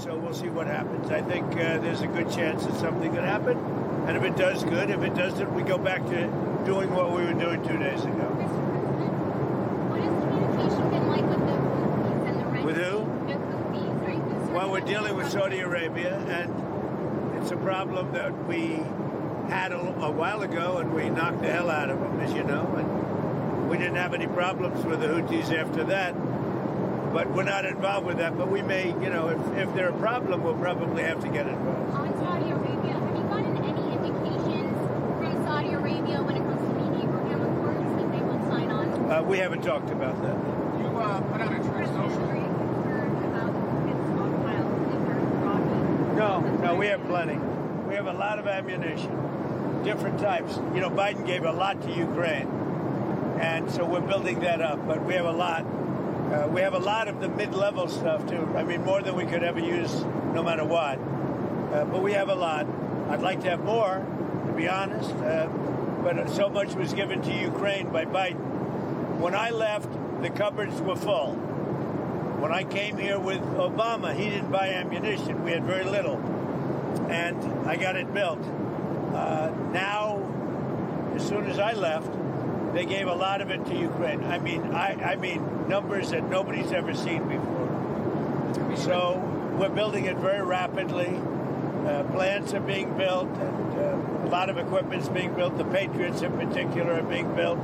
So we'll see what happens. I think there's a good chance that something could happen. And if it does, good. If it doesn't, we go back to doing what we were doing 2 days ago. What has communication been like with the Houthis and the right? With who? The Houthis, right? Well, we're dealing with Saudi Arabia, and it's a problem that we had a while ago, and we knocked the hell out of them, as you know. And we didn't have any problems with the Houthis after that. But we're not involved with that. But we may, if they're a problem, we'll probably have to get involved. On Saudi Arabia, have you gotten any indications from Saudi Arabia when it comes to the Abraham Accords that they will sign on? We haven't talked about that. You put out a Truth Social. Are you concerned about its stockpiles in Iraq? No, we have plenty. We have a lot of ammunition, different types. Biden gave a lot to Ukraine, and so we're building that up. But we have a lot. We have a lot of the mid-level stuff, too. I mean, more than we could ever use, no matter what. But we have a lot. I'd like to have more, to be honest. But so much was given to Ukraine by Biden. When I left, the cupboards were full. When I came here with Obama, he didn't buy ammunition. We had very little. And I got it built. Now, as soon as I left, they gave a lot of it to Ukraine. I mean numbers that nobody's ever seen before. So we're building it very rapidly. Plants are being built, and a lot of equipment's being built. The Patriots in particular are being built.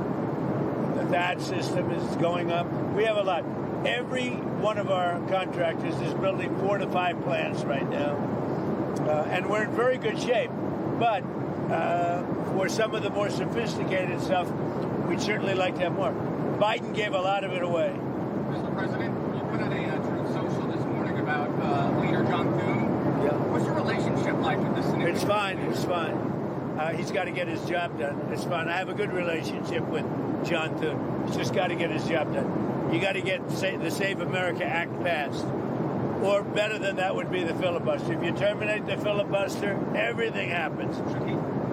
The THAAD system is going up. We have a lot. Every one of our contractors is building 4 to 5 plants right now. And we're in very good shape. But for some of the more sophisticated stuff, we'd certainly like to have more. Biden gave a lot of it away. Mr. President, you put out a Truth Social this morning about leader John Thune. Yeah. What's your relationship like with this individual? It's fine. It's fine. He's got to get his job done. It's fine. I have a good relationship with John Thune. He's just got to get his job done. You got to get the Save America Act passed. Or better than that would be the filibuster. If you terminate the filibuster, everything happens.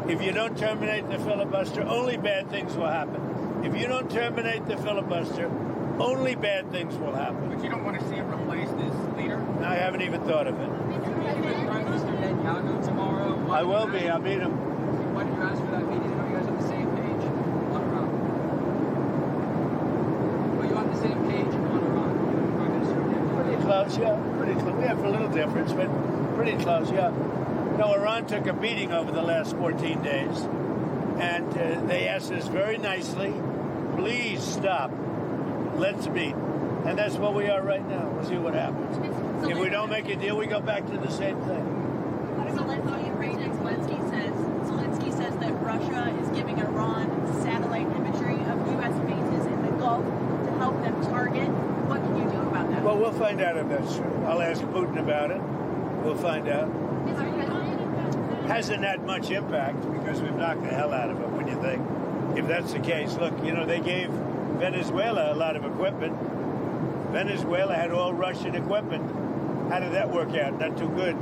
If you don't terminate the filibuster, only bad things will happen. If you don't terminate the filibuster, only bad things will happen. But you don't want to see it replace this leader? I haven't even thought of it. Mr. Netanyahu tomorrow. I will be. I'll meet him. Why did you ask for that meeting? Are you guys on the same page on Iran? Are you on the same page on Iran? Prime Minister Netanyahu? Pretty close, yeah. Pretty close. We have a little difference, but pretty close, yeah. No, Iran took a beating over the last 14 days, and they asked us very nicely, please stop. Let's meet. And that's what we are right now. We'll see what happens. If we don't make a deal, we go back to the same thing. Zelensky says that Russia is giving Iran satellite imagery of U.S. bases in the Gulf to help them target. What can you do about that? Well, we'll find out if that's true. I'll ask Putin about it. We'll find out. Hasn't had much impact because we've knocked the hell out of it, when you think. If that's the case, look, they gave Venezuela a lot of equipment. Venezuela had all Russian equipment. How did that work out? Not too good.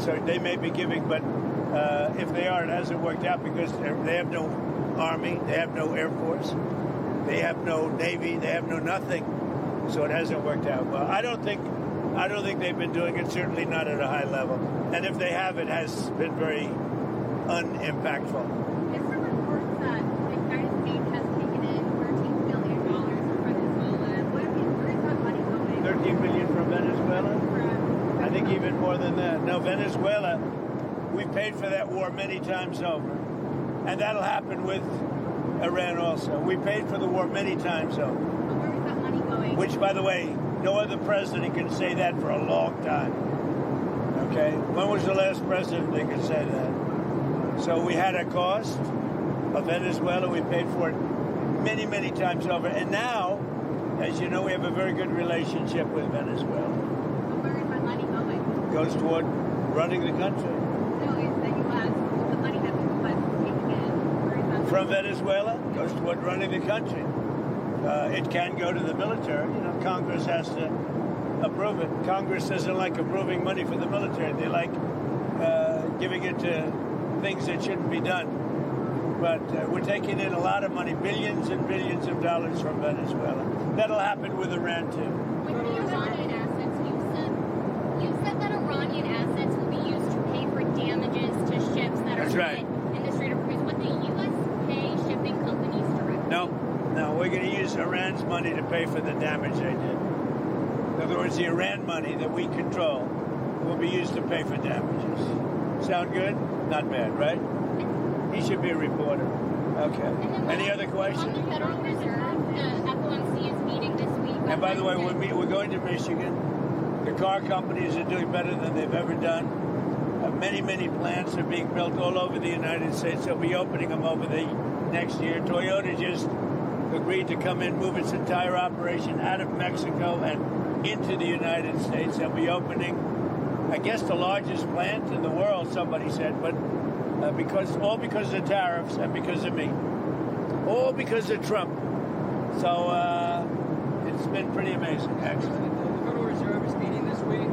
So they may be giving, but if they are, it hasn't worked out because they have no army, they have no air force, they have no navy, they have no nothing. So it hasn't worked out well. I don't think they've been doing it, certainly not at a high level. And if they have, it has been very unimpactful. There's some reports that the United States has taken in $13 billion from Venezuela. Where is that money going? 13 billion from Venezuela? I think even more than that. No, Venezuela, we paid for that war many times over. And that'll happen with Iran also. We paid for the war many times over. But where is that money going? Which, by the way, no other president can say that for a long time. Okay? When was the last president that could say that? So we had a cost of Venezuela. We paid for it many, many times over. And now, as you know, we have a very good relationship with Venezuela. But where is that money going? It goes toward running the country. So is the U.S., the money that the U.S. is taking in, where is that From Venezuela, it goes toward running the country. It can go to the military. Congress has to approve it. Congress doesn't like approving money for the military. They like giving it to things that shouldn't be done. But we're taking in a lot of money, billions and billions of dollars from Venezuela. That'll happen with Iran, too. With the Iranian assets, you said that use Iran's money to pay for the damage they did. In other words, the Iran money that we control will be used to pay for damages. Sound good? Not bad, right? He should be a reporter. Okay. Any other questions? On the Federal Reserve, the FOMC is meeting this week. And by the way, we're going to Michigan. The car companies are doing better than they've ever done. Many plants are being built all over the United States. They'll be opening them over the next year. Toyota just agreed to come in, move its entire operation out of Mexico and into the United States. They'll be opening, I guess, the largest plant in the world, somebody said, but because of the tariffs and because of me. All because of Trump. So it's been pretty amazing, actually. The Federal Reserve is meeting this week.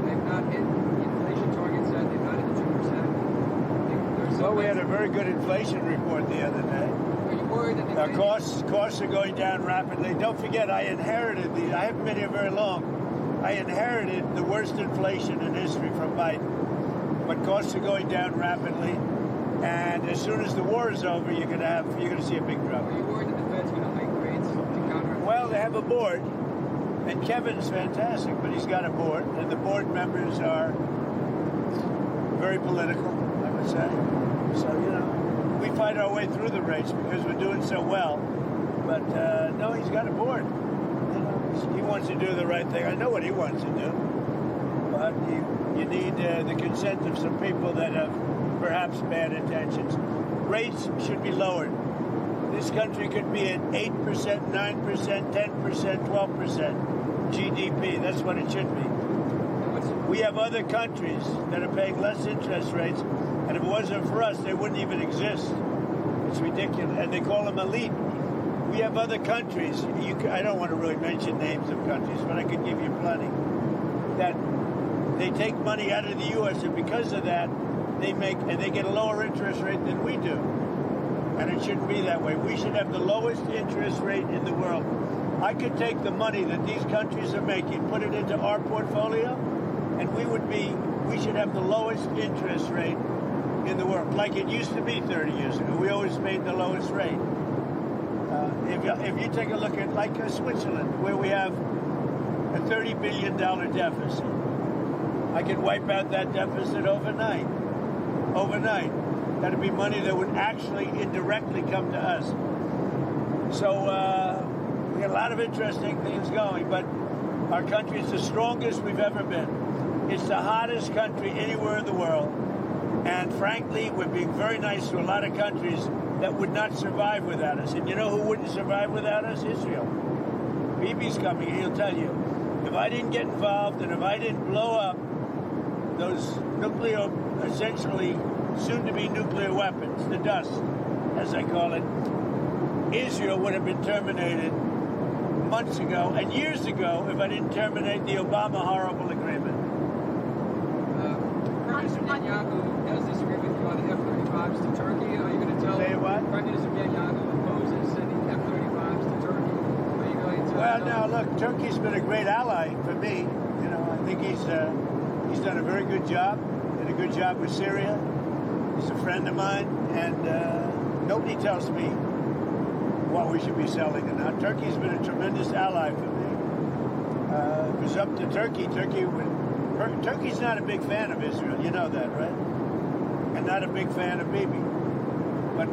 They've not hit the inflation targets yet. They've not hit the 2%. Well, we had a very good inflation report the other day. Are you worried that Our costs are going down rapidly. Don't forget, I inherited these. I haven't been here very long. I inherited the worst inflation in history from Biden. But costs are going down rapidly, and as soon as the war is over, you're going to see a big drop. Are you worried that the Fed's going to hike rates to counter? Well, they have a board, and Kevin's fantastic, but he's got a board, and the board members are very political, I would say. So, we fight our way through the race because we're doing so well. But, no, he's got a board. He wants to do the right thing. I know what he wants to do. But you need the consent of some people that have perhaps bad intentions. Rates should be lowered. This country could be at 8%, 9%, 10%, 12% GDP. That's what it should be. We have other countries that are paying less interest rates, and if it wasn't for us, they wouldn't even exist. It's ridiculous. And they call them elite. We have other countries. I don't want to really mention names of countries, but I could give you plenty. That they take money out of the U.S. and because of that, they get a lower interest rate than we do. And it shouldn't be that way. We should have the lowest interest rate in the world. I could take the money that these countries are making, put it into our portfolio, and we should have the lowest interest rate in the world, like it used to be 30 years ago. We always paid the lowest rate. If you take a look at like Switzerland, where we have a $30 billion deficit, I could wipe out that deficit overnight. That'd be money that would actually indirectly come to us. So we got a lot of interesting things going, but our country is the strongest we've ever been. It's the hottest country anywhere in the world. And frankly, we're being very nice to a lot of countries that would not survive without us. And you know who wouldn't survive without us? Israel. Bibi's coming, he'll tell you. If I didn't get involved and if I didn't blow up those nuclear, essentially soon-to-be nuclear weapons, the dust, as I call it, Israel would have been terminated months ago and years ago if I didn't terminate the Obama horrible agreement. President Netanyahu does disagree with you on the F-35s to Turkey. Are you going to tell Say what? Prime Minister Netanyahu opposes sending F-35s to Turkey? Are you going to Well, now, look, Turkey's been a great ally for me. I think he's done a very good job. Did a good job with Syria. He's a friend of mine, and nobody tells me what we should be selling. And now Turkey's been a tremendous ally for me. If it was up to Turkey, Turkey's not a big fan of Israel. You know that, right? And not a big fan of Bibi. But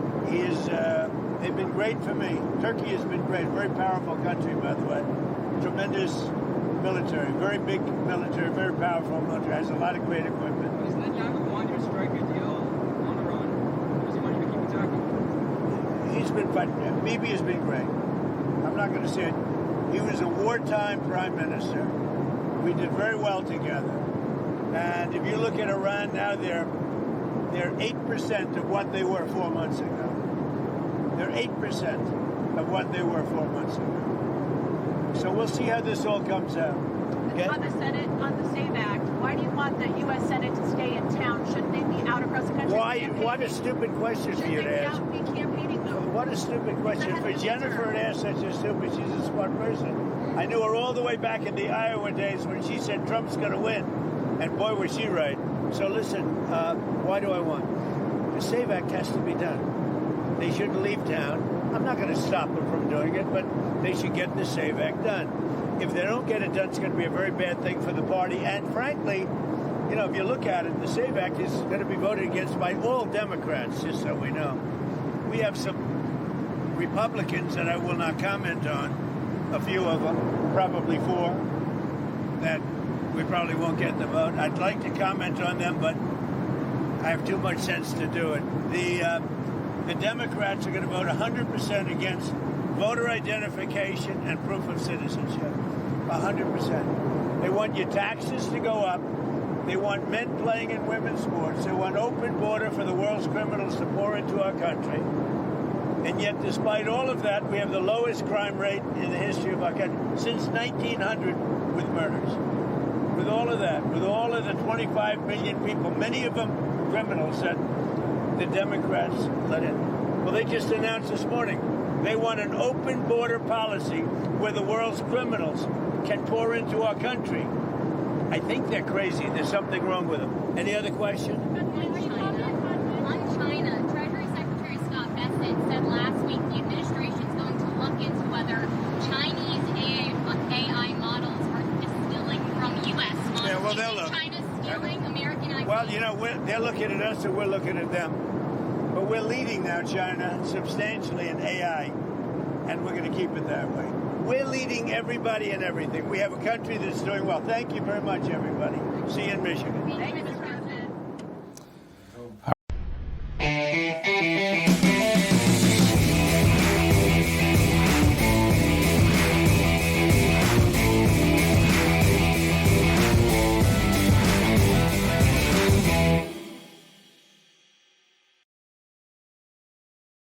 they've been great for me. Turkey has been great. Very powerful country, by the way. Tremendous military. Very big military. Very powerful military. Has a lot of great equipment. Does Netanyahu want you to strike a deal on Iran? Or does he want you to keep attacking? He's been fighting. Bibi has been great. I'm not going to say it. He was a wartime prime minister. We did very well together. And if you look at Iran now, they're 8% of what they were 4 months ago. They're 8% of what they were 4 months ago. So we'll see how this all comes out. Okay? On the Senate, on the SAVE Act, why do you want the U.S. Senate to stay in town? Shouldn't they be out across the country? What a stupid question for you to ask. Shouldn't they be campaigning though? What a stupid question. For Jennifer to ask such a stupid, she's a smart person. I knew her all the way back in the Iowa days when she said Trump's going to win. And boy, was she right. So listen, why do I want? The SAVE Act has to be done. They shouldn't leave town. I'm not going to stop them from doing it, but they should get the SAVE Act done. If they don't get it done, it's going to be a very bad thing for the party. And frankly, you know, if you look at it, the SAVE Act is going to be voted against by all Democrats, just so we know. We have some Republicans that I will not comment on, a few of them, probably 4, that we probably won't get the vote. I'd like to comment on them, but I have too much sense to do it. The Democrats are going to vote 100% against voter identification and proof of citizenship. 100%. They want your taxes to go up. They want men playing in women's sports. They want open border for the world's criminals to pour into our country. And yet, despite all of that, we have the lowest crime rate in the history of our country since 1900 with murders. With all of that, with all of the 25 million people, many of them criminals that the Democrats let in. Well, they just announced this morning they want an open border policy where the world's criminals can pour into our country. I think they're crazy. There's something wrong with them. Any other question? On China, Treasury Secretary Scott Bessent said last week the administration is going to look into whether Chinese AI models are distilling from U.S. models. Yeah, well, Do you they'll think look. China's stealing American ideas? Well, you know, they're looking at us and we're looking at them. But we're leading now, China, substantially in AI, and we're going to keep it that way. We're leading everybody and everything. We have a country that's doing well. Thank you very much, everybody. See you in Michigan. Thank you, Mr. President.